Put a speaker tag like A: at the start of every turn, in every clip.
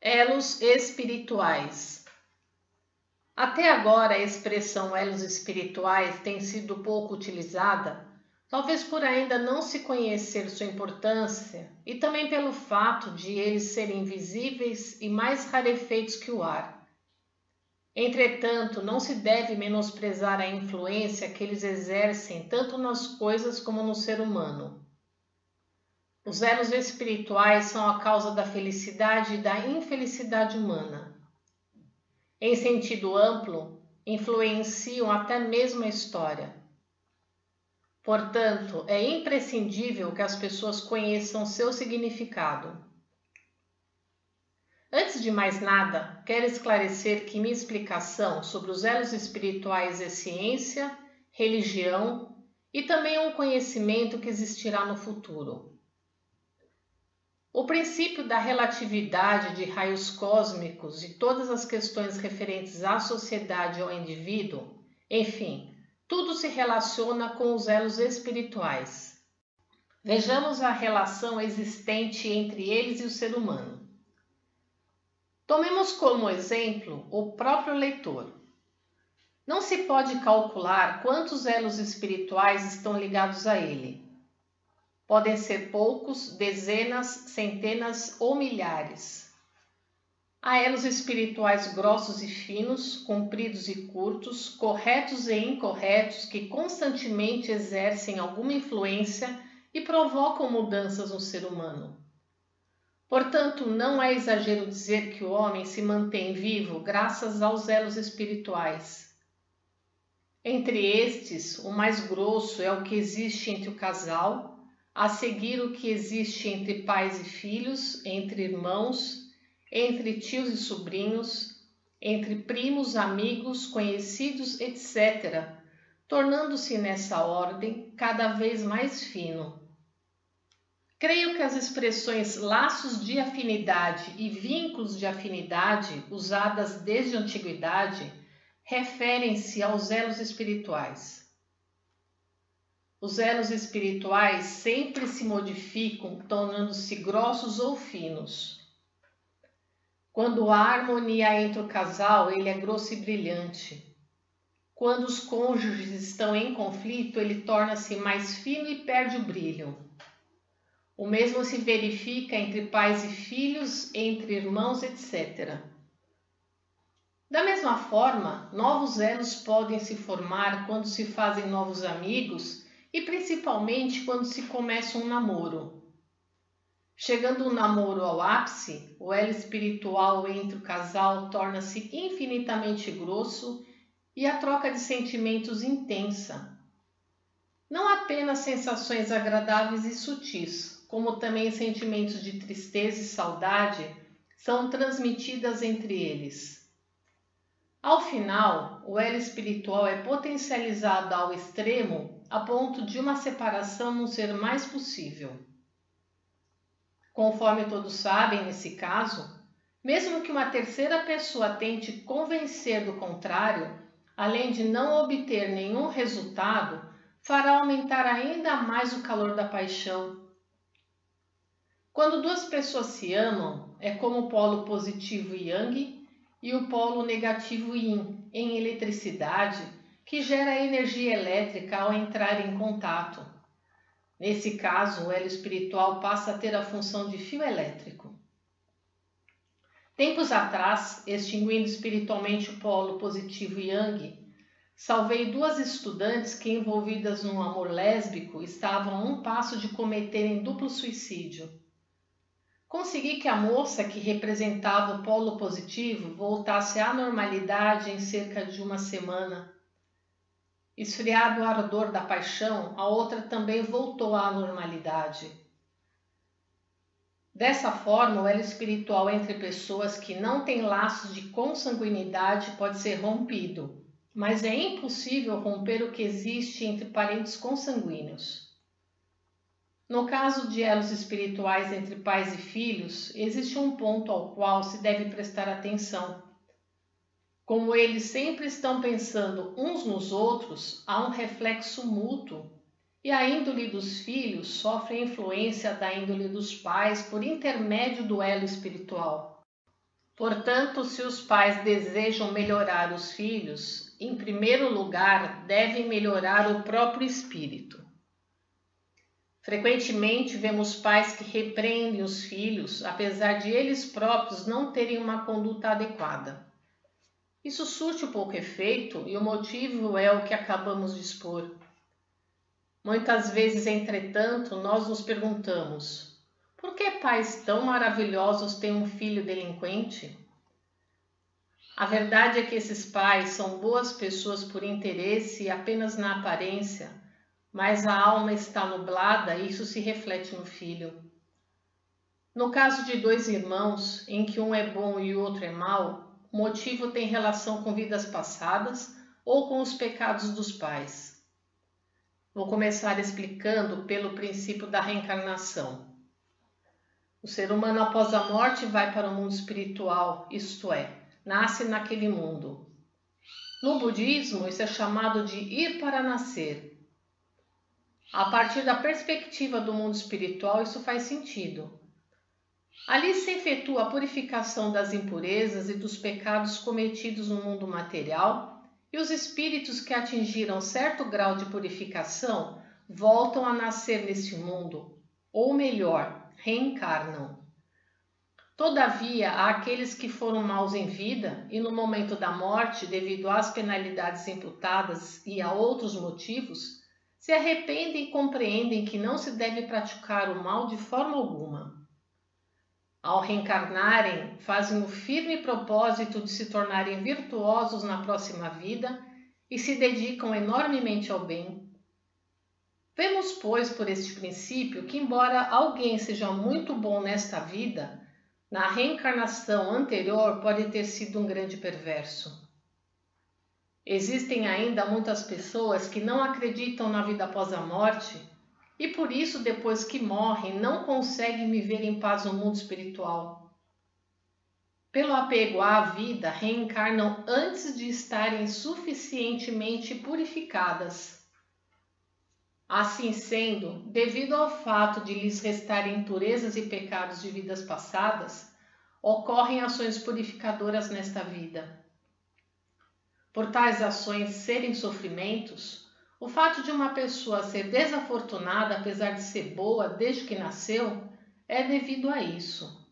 A: Elos espirituais. Até agora, a expressão elos espirituais tem sido pouco utilizada, talvez por ainda não se conhecer sua importância e também pelo fato de eles serem invisíveis e mais rarefeitos que o ar. Entretanto, não se deve menosprezar a influência que eles exercem tanto nas coisas como no ser humano. Os elos espirituais são a causa da felicidade e da infelicidade humana. Em sentido amplo, influenciam até mesmo a história. Portanto, é imprescindível que as pessoas conheçam seu significado. Antes de mais nada, quero esclarecer que minha explicação sobre os elos espirituais é ciência, religião e também um conhecimento que existirá no futuro. O princípio da relatividade de raios cósmicos e todas as questões referentes à sociedade e ao indivíduo, enfim, tudo se relaciona com os elos espirituais. Vejamos a relação existente entre eles e o ser humano. Tomemos como exemplo o próprio leitor. Não se pode calcular quantos elos espirituais estão ligados a ele. Podem ser poucos, dezenas, centenas ou milhares. Há elos espirituais grossos e finos, compridos e curtos, corretos e incorretos, que constantemente exercem alguma influência e provocam mudanças no ser humano. Portanto, não é exagero dizer que o homem se mantém vivo graças aos elos espirituais. Entre estes, o mais grosso é o que existe entre o casal, a seguir o que existe entre pais e filhos, entre irmãos, entre tios e sobrinhos, entre primos, amigos, conhecidos, etc., tornando-se nessa ordem cada vez mais fino. Creio que as expressões laços de afinidade e vínculos de afinidade, usadas desde a antiguidade, referem-se aos elos espirituais. Os elos espirituais sempre se modificam, tornando-se grossos ou finos. Quando há harmonia entre o casal, ele é grosso e brilhante. Quando os cônjuges estão em conflito, ele torna-se mais fino e perde o brilho. O mesmo se verifica entre pais e filhos, entre irmãos, etc. Da mesma forma, novos elos podem se formar quando se fazem novos amigos e principalmente quando se começa um namoro. Chegando o namoro ao ápice, o elo espiritual entre o casal torna-se infinitamente grosso e a troca de sentimentos intensa. Não apenas sensações agradáveis e sutis, como também sentimentos de tristeza e saudade são transmitidas entre eles. Ao final, o elo espiritual é potencializado ao extremo a ponto de uma separação não ser mais possível. Conforme todos sabem, nesse caso, mesmo que uma terceira pessoa tente convencer do contrário, além de não obter nenhum resultado, fará aumentar ainda mais o calor da paixão. Quando duas pessoas se amam, é como o polo positivo Yang e o polo negativo Yin em eletricidade, que gera energia elétrica ao entrar em contato. Nesse caso, o elo espiritual passa a ter a função de fio elétrico. Tempos atrás, extinguindo espiritualmente o polo positivo Yang, salvei duas estudantes que, envolvidas num amor lésbico, estavam a um passo de cometerem duplo suicídio. Consegui que a moça que representava o polo positivo voltasse à normalidade em cerca de uma semana. Esfriado o ardor da paixão, a outra também voltou à normalidade. Dessa forma, o elo espiritual entre pessoas que não têm laços de consanguinidade pode ser rompido, mas é impossível romper o que existe entre parentes consanguíneos. No caso de elos espirituais entre pais e filhos, existe um ponto ao qual se deve prestar atenção. Como eles sempre estão pensando uns nos outros, há um reflexo mútuo, e a índole dos filhos sofre a influência da índole dos pais por intermédio do elo espiritual. Portanto, se os pais desejam melhorar os filhos, em primeiro lugar devem melhorar o próprio espírito. Frequentemente vemos pais que repreendem os filhos, apesar de eles próprios não terem uma conduta adequada. Isso surte pouco efeito e o motivo é o que acabamos de expor. Muitas vezes, entretanto, nós nos perguntamos: por que pais tão maravilhosos têm um filho delinquente? A verdade é que esses pais são boas pessoas por interesse e apenas na aparência, mas a alma está nublada e isso se reflete no filho. No caso de dois irmãos, em que um é bom e o outro é mau, o motivo tem relação com vidas passadas ou com os pecados dos pais. Vou começar explicando pelo princípio da reencarnação. O ser humano após a morte vai para o mundo espiritual, isto é, nasce naquele mundo. No budismo, isso é chamado de ir para nascer. A partir da perspectiva do mundo espiritual, isso faz sentido. Ali se efetua a purificação das impurezas e dos pecados cometidos no mundo material, e os espíritos que atingiram certo grau de purificação voltam a nascer neste mundo, ou melhor, reencarnam. Todavia, há aqueles que foram maus em vida e no momento da morte, devido às penalidades imputadas e a outros motivos, se arrependem e compreendem que não se deve praticar o mal de forma alguma. Ao reencarnarem, fazem o firme propósito de se tornarem virtuosos na próxima vida e se dedicam enormemente ao bem. Vemos, pois, por este princípio que, embora alguém seja muito bom nesta vida, na reencarnação anterior pode ter sido um grande perverso. Existem ainda muitas pessoas que não acreditam na vida após a morte e por isso, depois que morrem, não conseguem viver em paz no mundo espiritual. Pelo apego à vida, reencarnam antes de estarem suficientemente purificadas. Assim sendo, devido ao fato de lhes restarem impurezas e pecados de vidas passadas, ocorrem ações purificadoras nesta vida. Por tais ações serem sofrimentos, o fato de uma pessoa ser desafortunada, apesar de ser boa desde que nasceu, é devido a isso.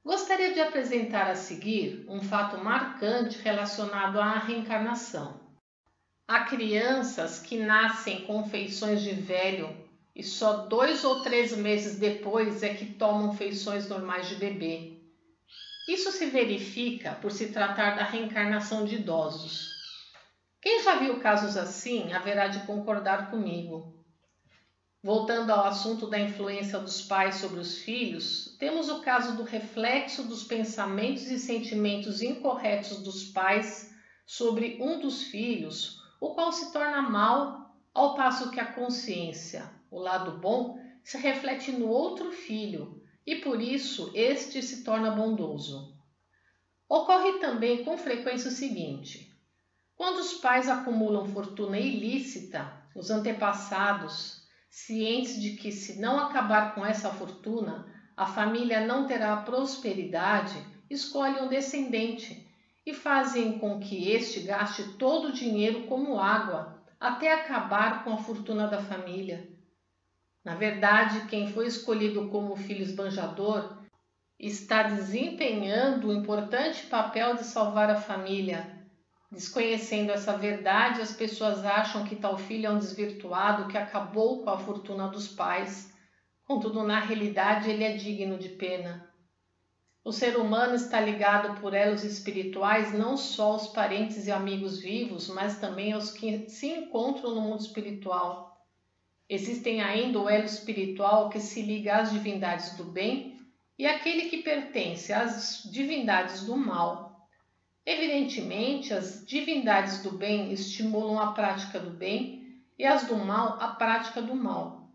A: Gostaria de apresentar a seguir um fato marcante relacionado à reencarnação. Há crianças que nascem com feições de velho e só 2 ou 3 meses depois é que tomam feições normais de bebê. Isso se verifica por se tratar da reencarnação de idosos. Quem já viu casos assim haverá de concordar comigo. Voltando ao assunto da influência dos pais sobre os filhos, temos o caso do reflexo dos pensamentos e sentimentos incorretos dos pais sobre um dos filhos, o qual se torna mau, ao passo que a consciência, o lado bom, se reflete no outro filho e por isso este se torna bondoso. Ocorre também com frequência o seguinte: quando os pais acumulam fortuna ilícita, os antepassados, cientes de que se não acabar com essa fortuna, a família não terá prosperidade, escolhem um descendente e fazem com que este gaste todo o dinheiro como água, até acabar com a fortuna da família. Na verdade, quem foi escolhido como filho esbanjador está desempenhando o importante papel de salvar a família. Desconhecendo essa verdade, as pessoas acham que tal filho é um desvirtuado que acabou com a fortuna dos pais. Contudo, na realidade, ele é digno de pena. O ser humano está ligado por elos espirituais não só aos parentes e amigos vivos, mas também aos que se encontram no mundo espiritual. Existem ainda o elo espiritual que se liga às divindades do bem e aquele que pertence às divindades do mal. Evidentemente, as divindades do bem estimulam a prática do bem e as do mal a prática do mal.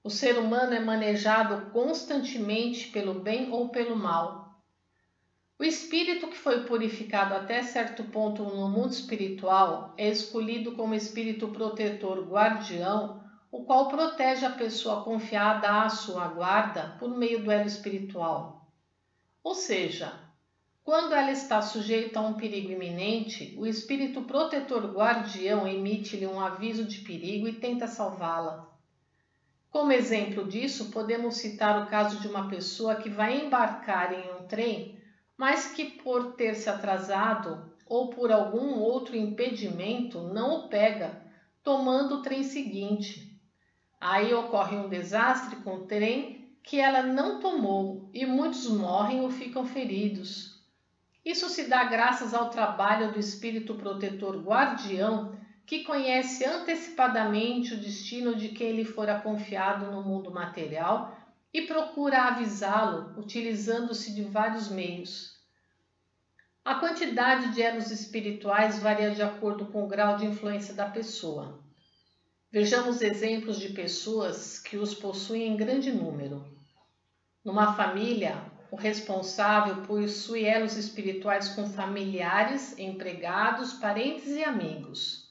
A: O ser humano é manejado constantemente pelo bem ou pelo mal. O espírito que foi purificado até certo ponto no mundo espiritual é escolhido como espírito protetor guardião, o qual protege a pessoa confiada à sua guarda por meio do elo espiritual. Ou seja, Quando ela está sujeita a um perigo iminente, o espírito protetor guardião emite-lhe um aviso de perigo e tenta salvá-la. Como exemplo disso, podemos citar o caso de uma pessoa que vai embarcar em um trem, mas que por ter se atrasado ou por algum outro impedimento não o pega, tomando o trem seguinte. Aí ocorre um desastre com o trem que ela não tomou e muitos morrem ou ficam feridos. Isso se dá graças ao trabalho do espírito protetor guardião, que conhece antecipadamente o destino de quem lhe fora confiado no mundo material e procura avisá-lo, utilizando-se de vários meios. A quantidade de elos espirituais varia de acordo com o grau de influência da pessoa. Vejamos exemplos de pessoas que os possuem em grande número. Numa família, o responsável possui elos espirituais com familiares, empregados, parentes e amigos.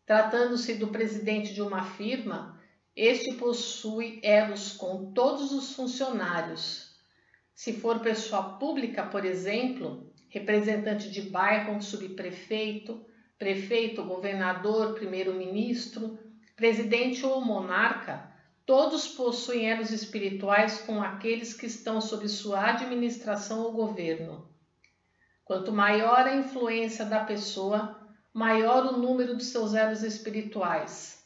A: Tratando-se do presidente de uma firma, este possui elos com todos os funcionários. Se for pessoa pública, por exemplo, representante de bairro, subprefeito, prefeito, governador, primeiro-ministro, presidente ou monarca, todos possuem elos espirituais com aqueles que estão sob sua administração ou governo. Quanto maior a influência da pessoa, maior o número de seus elos espirituais.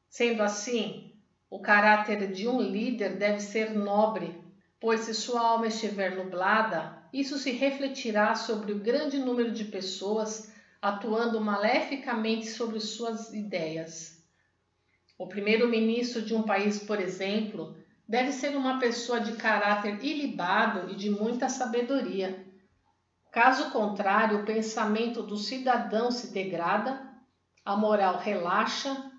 A: Sendo assim, o caráter de um líder deve ser nobre, pois se sua alma estiver nublada, isso se refletirá sobre o grande número de pessoas atuando maleficamente sobre suas ideias. O primeiro-ministro de um país, por exemplo, deve ser uma pessoa de caráter ilibado e de muita sabedoria. Caso contrário, o pensamento do cidadão se degrada, a moral relaxa,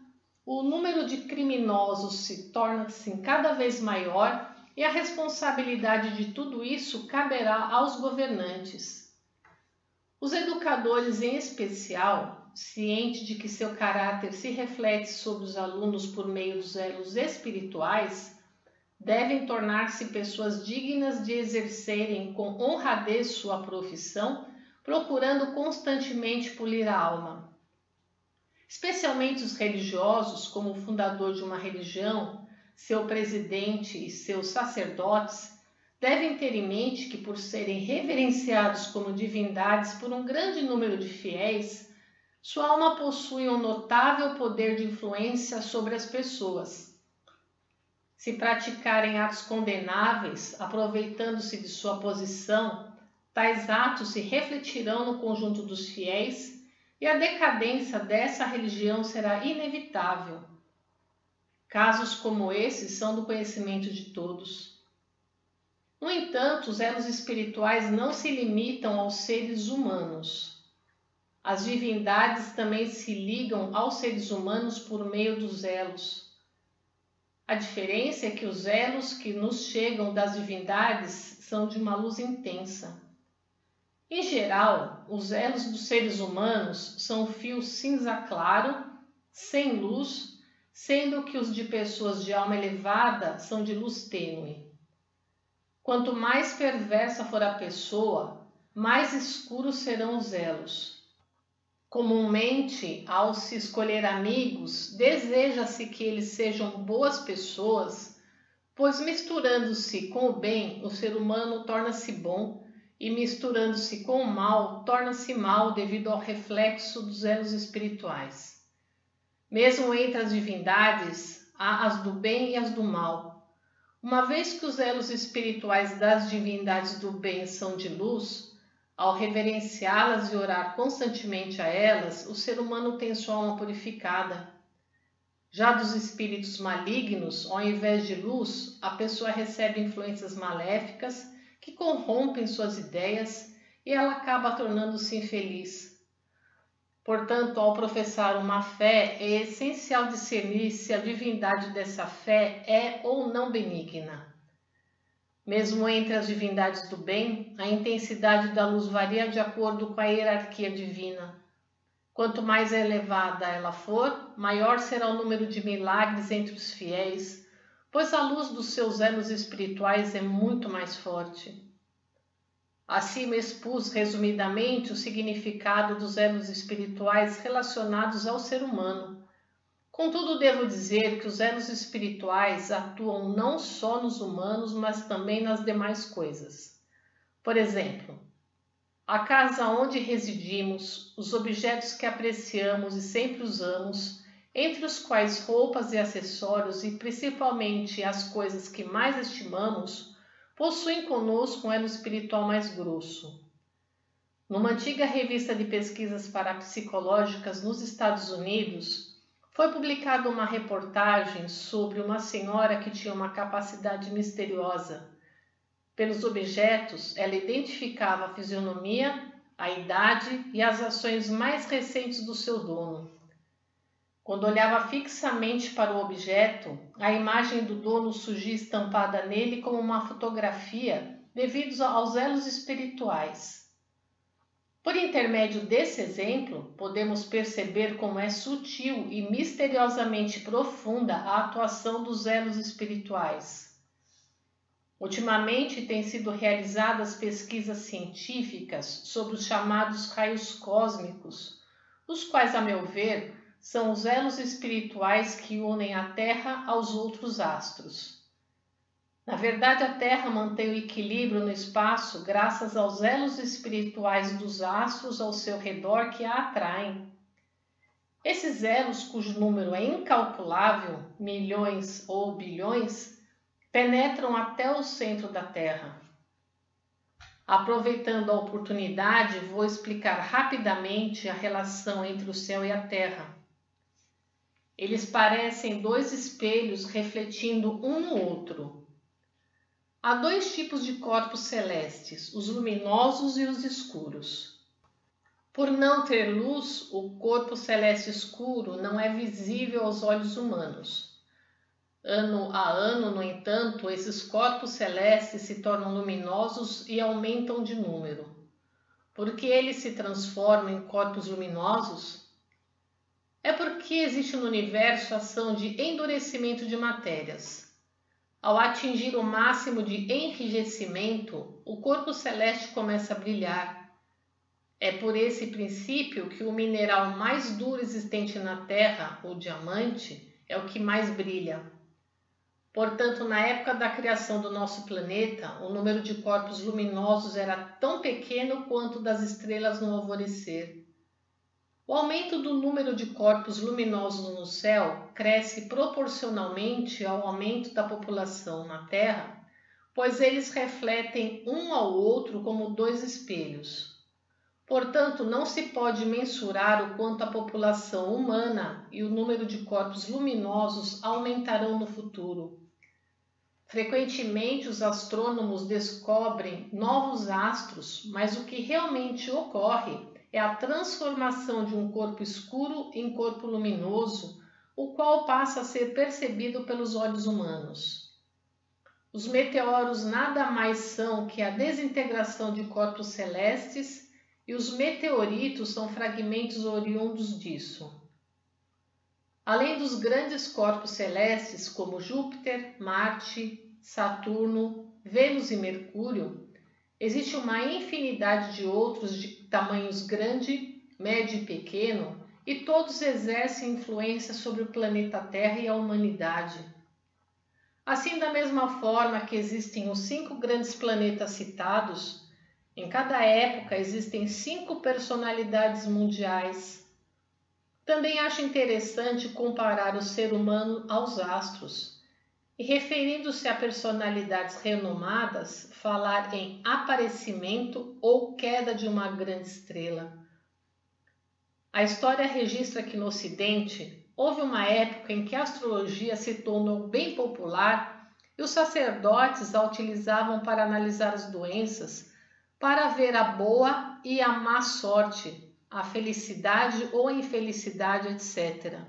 A: o número de criminosos se torna-se cada vez maior e a responsabilidade de tudo isso caberá aos governantes. Os educadores, em especial, cientes de que seu caráter se reflete sobre os alunos por meio dos elos espirituais, devem tornar-se pessoas dignas de exercerem com honradez sua profissão, procurando constantemente polir a alma. Especialmente os religiosos, como o fundador de uma religião, seu presidente e seus sacerdotes, devem ter em mente que, por serem reverenciados como divindades por um grande número de fiéis, sua alma possui um notável poder de influência sobre as pessoas. Se praticarem atos condenáveis, aproveitando-se de sua posição, tais atos se refletirão no conjunto dos fiéis e a decadência dessa religião será inevitável. Casos como esses são do conhecimento de todos. No entanto, os elos espirituais não se limitam aos seres humanos. As divindades também se ligam aos seres humanos por meio dos elos. A diferença é que os elos que nos chegam das divindades são de uma luz intensa. Em geral, os elos dos seres humanos são fios cinza claro, sem luz, sendo que os de pessoas de alma elevada são de luz tênue. Quanto mais perversa for a pessoa, mais escuros serão os elos. Comumente, ao se escolher amigos, deseja-se que eles sejam boas pessoas, pois misturando-se com o bem, o ser humano torna-se bom, e misturando-se com o mal, torna-se mal devido ao reflexo dos elos espirituais. Mesmo entre as divindades, há as do bem e as do mal. Uma vez que os elos espirituais das divindades do bem são de luz, ao reverenciá-las e orar constantemente a elas, o ser humano tem sua alma purificada. Já dos espíritos malignos, ao invés de luz, a pessoa recebe influências maléficas que corrompem suas ideias e ela acaba tornando-se infeliz. Portanto, ao professar uma fé, é essencial discernir se a divindade dessa fé é ou não benigna. Mesmo entre as divindades do bem, a intensidade da luz varia de acordo com a hierarquia divina. Quanto mais elevada ela for, maior será o número de milagres entre os fiéis, pois a luz dos seus elos espirituais é muito mais forte. Acima expus resumidamente o significado dos elos espirituais relacionados ao ser humano. Contudo, devo dizer que os elos espirituais atuam não só nos humanos, mas também nas demais coisas. Por exemplo, a casa onde residimos, os objetos que apreciamos e sempre usamos, entre os quais roupas e acessórios e principalmente as coisas que mais estimamos, possuem conosco um elo espiritual mais grosso. Numa antiga revista de pesquisas parapsicológicas nos Estados Unidos, foi publicada uma reportagem sobre uma senhora que tinha uma capacidade misteriosa. Pelos objetos, ela identificava a fisionomia, a idade e as ações mais recentes do seu dono. Quando olhava fixamente para o objeto, a imagem do dono surgia estampada nele como uma fotografia devido aos elos espirituais. Por intermédio desse exemplo, podemos perceber como é sutil e misteriosamente profunda a atuação dos elos espirituais. Ultimamente têm sido realizadas pesquisas científicas sobre os chamados raios cósmicos, os quais, a meu ver, são os elos espirituais que unem a Terra aos outros astros. Na verdade, a Terra mantém o equilíbrio no espaço graças aos elos espirituais dos astros ao seu redor que a atraem. Esses elos, cujo número é incalculável, milhões ou bilhões, penetram até o centro da Terra. Aproveitando a oportunidade, vou explicar rapidamente a relação entre o céu e a Terra. Eles parecem dois espelhos refletindo um no outro. Há dois tipos de corpos celestes, os luminosos e os escuros. Por não ter luz, o corpo celeste escuro não é visível aos olhos humanos. Ano a ano, no entanto, esses corpos celestes se tornam luminosos e aumentam de número. Por que eles se transformam em corpos luminosos? É porque existe no universo ação de endurecimento de matérias. Ao atingir o máximo de enrijecimento, o corpo celeste começa a brilhar. É por esse princípio que o mineral mais duro existente na Terra, o diamante, é o que mais brilha. Portanto, na época da criação do nosso planeta, o número de corpos luminosos era tão pequeno quanto das estrelas no alvorecer. O aumento do número de corpos luminosos no céu cresce proporcionalmente ao aumento da população na Terra, pois eles refletem um ao outro como dois espelhos. Portanto, não se pode mensurar o quanto a população humana e o número de corpos luminosos aumentarão no futuro. Frequentemente, os astrônomos descobrem novos astros, mas o que realmente ocorre é a transformação de um corpo escuro em corpo luminoso, o qual passa a ser percebido pelos olhos humanos. Os meteoros nada mais são que a desintegração de corpos celestes e os meteoritos são fragmentos oriundos disso. Além dos grandes corpos celestes como Júpiter, Marte, Saturno, Vênus e Mercúrio, existe uma infinidade de outros de tamanhos grande, médio e pequeno, e todos exercem influência sobre o planeta Terra e a humanidade. Assim, da mesma forma que existem os 5 grandes planetas citados, em cada época existem 5 personalidades mundiais. Também acho interessante comparar o ser humano aos astros e, referindo-se a personalidades renomadas, falar em aparecimento ou queda de uma grande estrela. A história registra que no Ocidente houve uma época em que a astrologia se tornou bem popular e os sacerdotes a utilizavam para analisar as doenças, para ver a boa e a má sorte, a felicidade ou a infelicidade, etc.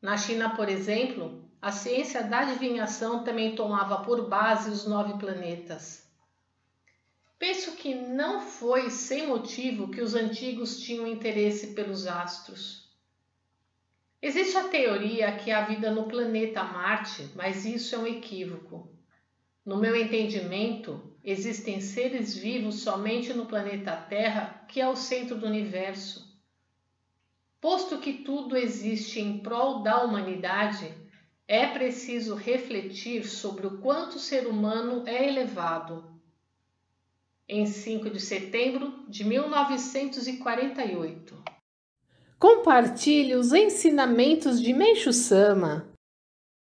A: Na China, por exemplo, a ciência da adivinhação também tomava por base os 9 planetas. Penso que não foi sem motivo que os antigos tinham interesse pelos astros. Existe a teoria que há vida no planeta Marte, mas isso é um equívoco. No meu entendimento, existem seres vivos somente no planeta Terra, que é o centro do universo. Posto que tudo existe em prol da humanidade, é preciso refletir sobre o quanto o ser humano é elevado. Em 5 de setembro de 1948. Compartilhe os ensinamentos de Meishu Sama.